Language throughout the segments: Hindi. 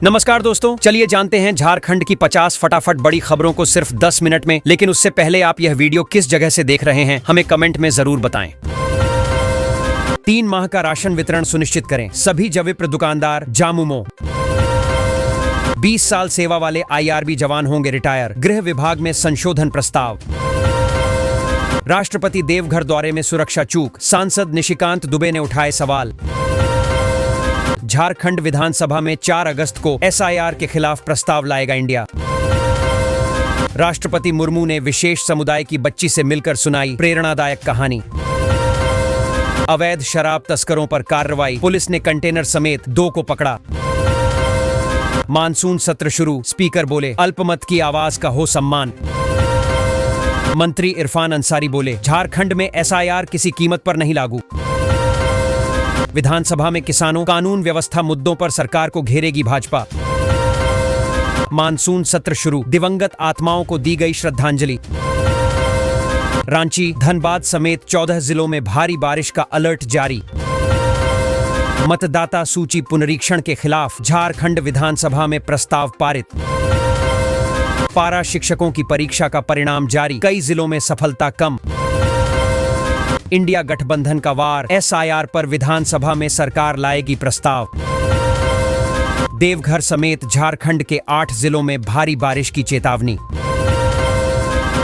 नमस्कार दोस्तों, चलिए जानते हैं झारखंड की 50 फटाफट बड़ी खबरों को सिर्फ 10 मिनट में। लेकिन उससे पहले आप यह वीडियो किस जगह से देख रहे हैं हमें कमेंट में जरूर बताएं। 3 माह का राशन वितरण सुनिश्चित करें, सभी जविप्र दुकानदार जामुमो। 20 साल सेवा वाले IRB जवान होंगे रिटायर, गृह विभाग में संशोधन प्रस्ताव। राष्ट्रपति देवघर दौरे में सुरक्षा चूक, सांसद निशिकांत दुबे ने उठाए सवाल। झारखंड विधानसभा में 4 अगस्त को SIR के खिलाफ प्रस्ताव लाएगा इंडिया। राष्ट्रपति मुर्मू ने विशेष समुदाय की बच्ची से मिलकर सुनाई प्रेरणादायक कहानी। अवैध शराब तस्करों पर कार्रवाई, पुलिस ने कंटेनर समेत 2 को पकड़ा। मानसून सत्र शुरू, स्पीकर बोले अल्पमत की आवाज का हो सम्मान। मंत्री इरफान अंसारी बोले झारखंड में SIR किसी कीमत पर नहीं लागू। विधानसभा में किसानों कानून व्यवस्था मुद्दों पर सरकार को घेरेगी भाजपा। मानसून सत्र शुरू, दिवंगत आत्माओं को दी गई श्रद्धांजलि। रांची, धनबाद समेत 14 जिलों में भारी बारिश का अलर्ट जारी। मतदाता सूची पुनरीक्षण के खिलाफ झारखंड विधानसभा में प्रस्ताव पारित। पारा शिक्षकों की परीक्षा का परिणाम जारी, कई जिलों में सफलता कम। इंडिया गठबंधन का वार, SIR पर विधानसभा में सरकार लाएगी प्रस्ताव। देवघर समेत झारखंड के 8 जिलों में भारी बारिश की चेतावनी।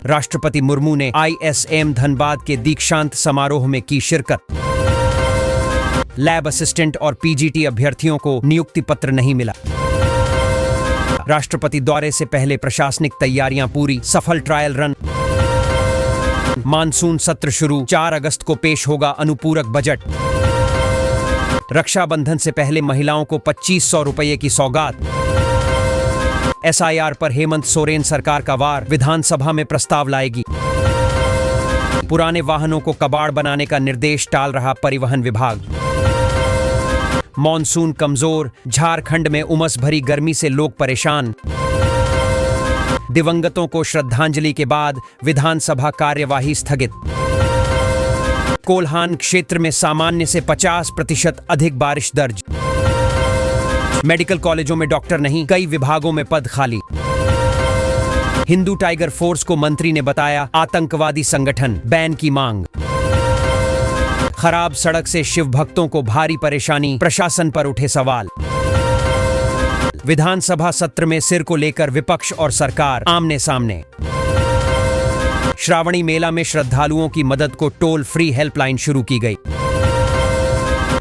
राष्ट्रपति मुर्मू ने ISM धनबाद के दीक्षांत समारोह में की शिरकत। लैब असिस्टेंट और PGT अभ्यर्थियों को नियुक्ति पत्र नहीं मिला। राष्ट्रपति दौरे से पहले प्रशासनिक तैयारियां पूरी, सफल ट्रायल रन। मानसून सत्र शुरू, 4 अगस्त को पेश होगा अनुपूरक बजट। रक्षाबंधन से पहले महिलाओं को 2500 रुपये की सौगात। SIR पर हेमंत सोरेन सरकार का वार, विधानसभा में प्रस्ताव लाएगी। पुराने वाहनों को कबाड़ बनाने का निर्देश टाल रहा परिवहन विभाग। मॉनसून कमजोर, झारखंड में उमस भरी गर्मी से लोग परेशान। दिवंगतों को श्रद्धांजलि के बाद विधानसभा कार्यवाही स्थगित। कोल्हान क्षेत्र में सामान्य से 50% अधिक बारिश दर्ज। मेडिकल कॉलेजों में डॉक्टर नहीं, कई विभागों में पद खाली। हिंदू टाइगर फोर्स को मंत्री ने बताया आतंकवादी संगठन, बैन की मांग। खराब सड़क से शिव भक्तों को भारी परेशानी, प्रशासन पर उठे सवाल। विधानसभा सत्र में सिर को लेकर विपक्ष और सरकार आमने सामने। श्रावणी मेला में श्रद्धालुओं की मदद को टोल फ्री हेल्पलाइन शुरू की गई।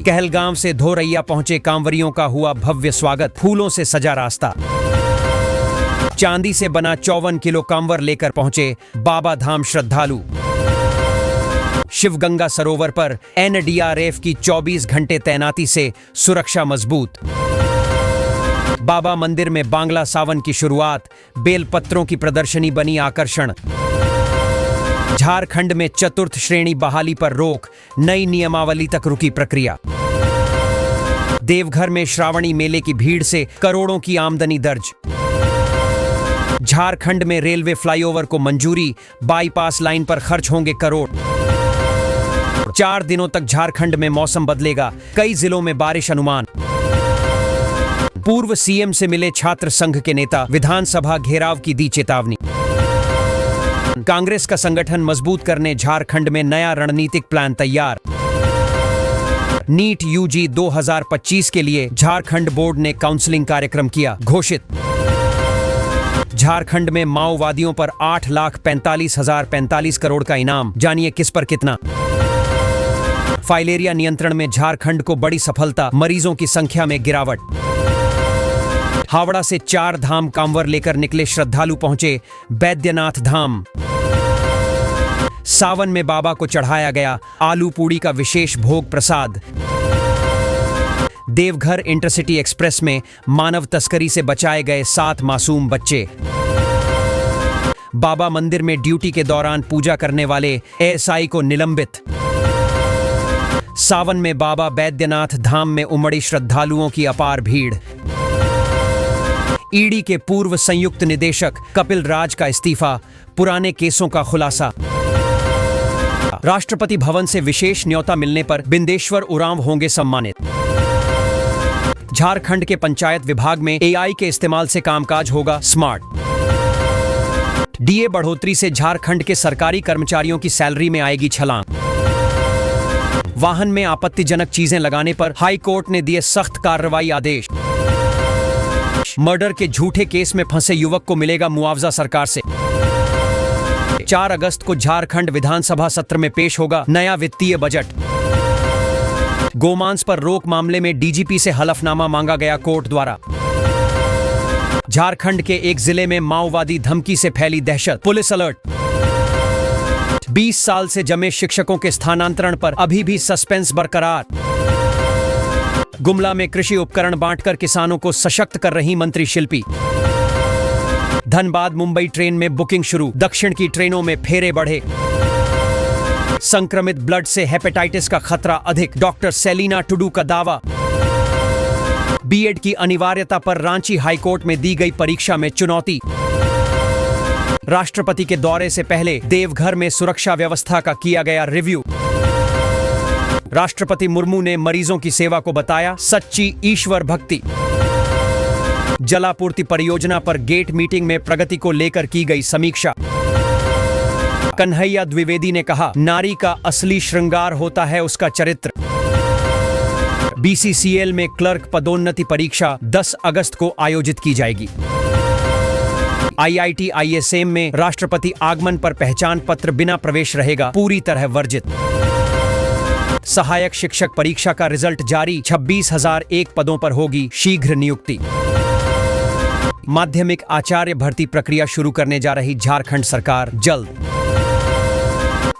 कहलगांव से धोरैया पहुंचे कांवरियों का हुआ भव्य स्वागत, फूलों से सजा रास्ता। चांदी से बना 54 किलो कांवर लेकर पहुंचे बाबा धाम श्रद्धालु। शिवगंगा सरोवर पर NDRF की 24 घंटे तैनाती से सुरक्षा मजबूत। बाबा मंदिर में बांग्ला सावन की शुरुआत, बेलपत्रों की प्रदर्शनी बनी आकर्षण। झारखंड में चतुर्थ श्रेणी बहाली पर रोक, नई नियमावली तक रुकी प्रक्रिया। देवघर में श्रावणी मेले की भीड़ से करोड़ों की आमदनी दर्ज। झारखंड में रेलवे फ्लाईओवर को मंजूरी, बाईपास लाइन पर खर्च होंगे करोड़। 4 दिनों तक झारखंड में मौसम बदलेगा, कई जिलों में बारिश अनुमान। पूर्व CM से मिले छात्र संघ के नेता, विधानसभा घेराव की दी चेतावनी। कांग्रेस का संगठन मजबूत करने झारखंड में नया रणनीतिक प्लान तैयार। नीट UG 2025 के लिए झारखंड बोर्ड ने काउंसलिंग कार्यक्रम किया घोषित। झारखंड में माओवादियों पर 8,45,045 करोड़ का इनाम, जानिए किस पर कितना। फाइलेरिया नियंत्रण में झारखंड को बड़ी सफलता, मरीजों की संख्या में गिरावट। हावड़ा से 4 धाम कांवर लेकर निकले श्रद्धालु पहुंचे बैद्यनाथ धाम। सावन में बाबा को चढ़ाया गया आलू पूड़ी का विशेष भोग प्रसाद। देवघर इंटरसिटी एक्सप्रेस में मानव तस्करी से बचाए गए 7 मासूम बच्चे। बाबा मंदिर में ड्यूटी के दौरान पूजा करने वाले ASI को निलंबित। सावन में बाबा बैद्यनाथ धाम में उमड़ी श्रद्धालुओं की अपार भीड़। ईडी के पूर्व संयुक्त निदेशक कपिल राज का इस्तीफा, पुराने केसों का खुलासा। राष्ट्रपति भवन से विशेष न्योता मिलने पर बिंदेश्वर उरांव होंगे सम्मानित। झारखंड के पंचायत विभाग में एआई के इस्तेमाल से कामकाज होगा स्मार्ट। डीए बढ़ोतरी से झारखंड के सरकारी कर्मचारियों की सैलरी में आएगी छलांग। वाहन में आपत्तिजनक चीजें लगाने पर हाई कोर्ट ने दिए सख्त कार्रवाई आदेश। मर्डर के झूठे केस में फंसे युवक को मिलेगा मुआवजा सरकार से। 4 अगस्त को झारखंड विधानसभा सत्र में पेश होगा नया वित्तीय बजट। गोमांस पर रोक मामले में डीजीपी से हलफनामा मांगा गया कोर्ट द्वारा। झारखंड के एक जिले में माओवादी धमकी से फैली दहशत, पुलिस अलर्ट। 20 साल से जमे शिक्षकों के स्थानांतरण पर अभी भी सस्पेंस बरकरार। गुमला में कृषि उपकरण बांटकर किसानों को सशक्त कर रही मंत्री शिल्पी। धनबाद मुंबई ट्रेन में बुकिंग शुरू, दक्षिण की ट्रेनों में फेरे बढ़े। संक्रमित ब्लड से हेपेटाइटिस का खतरा अधिक, डॉक्टर सेलिना टुडू का दावा। बीएड की अनिवार्यता पर रांची हाईकोर्ट में दी गई परीक्षा में चुनौती। राष्ट्रपति के दौरे से पहले देवघर में सुरक्षा व्यवस्था का किया गया रिव्यू। राष्ट्रपति मुर्मू ने मरीजों की सेवा को बताया सच्ची ईश्वर भक्ति। जलापूर्ति परियोजना पर गेट मीटिंग में प्रगति को लेकर की गई समीक्षा। कन्हैया द्विवेदी ने कहा, नारी का असली श्रृंगार होता है उसका चरित्र। बीसीसीएल में क्लर्क पदोन्नति परीक्षा 10 अगस्त को आयोजित की जाएगी। आईआईटी आईएसएम में राष्ट्रपति आगमन पर पहचान पत्र बिना प्रवेश रहेगा पूरी तरह वर्जित। सहायक शिक्षक परीक्षा का रिजल्ट जारी, 26,001 पदों पर होगी शीघ्र नियुक्ति। माध्यमिक आचार्य भर्ती प्रक्रिया शुरू करने जा रही झारखंड सरकार जल्द।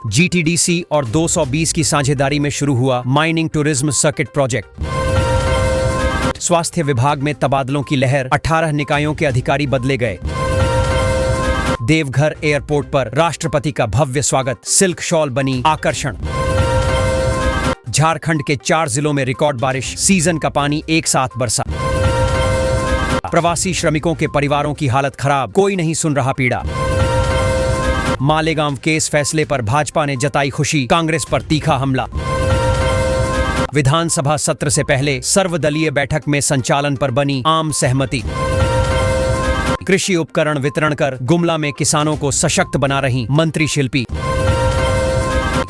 जीटीडीसी और 220 की साझेदारी में शुरू हुआ माइनिंग टूरिज्म सर्किट प्रोजेक्ट। स्वास्थ्य विभाग में तबादलों की लहर, 18 निकायों के अधिकारी बदले गए। देवघर एयरपोर्ट पर राष्ट्रपति का भव्य स्वागत, सिल्क शॉल बनी आकर्षण। झारखंड के 4 जिलों में रिकॉर्ड बारिश, सीजन का पानी एक साथ बरसा। प्रवासी श्रमिकों के परिवारों की हालत खराब, कोई नहीं सुन रहा पीड़ा। मालेगांव केस फैसले पर भाजपा ने जताई खुशी, कांग्रेस पर तीखा हमला। विधानसभा सत्र से पहले सर्वदलीय बैठक में संचालन पर बनी आम सहमति। कृषि उपकरण वितरण कर गुमला में किसानों को सशक्त बना रही मंत्री शिल्पी।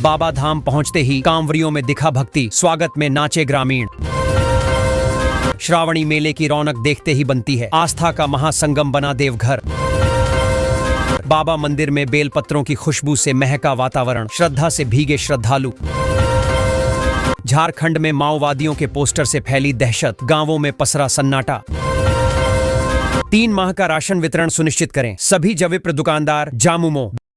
बाबा धाम पहुंचते ही कांवरियों में दिखा भक्ति, स्वागत में नाचे ग्रामीण। श्रावणी मेले की रौनक देखते ही बनती है, आस्था का महासंगम बना देवघर। बाबा मंदिर में बेलपत्रों की खुशबू से महका वातावरण, श्रद्धा से भीगे श्रद्धालु। झारखंड में माओवादियों के पोस्टर से फैली दहशत, गांवों में पसरा सन्नाटा। 3 माह का राशन वितरण सुनिश्चित करें, सभी जविप्र दुकानदार जामुमो।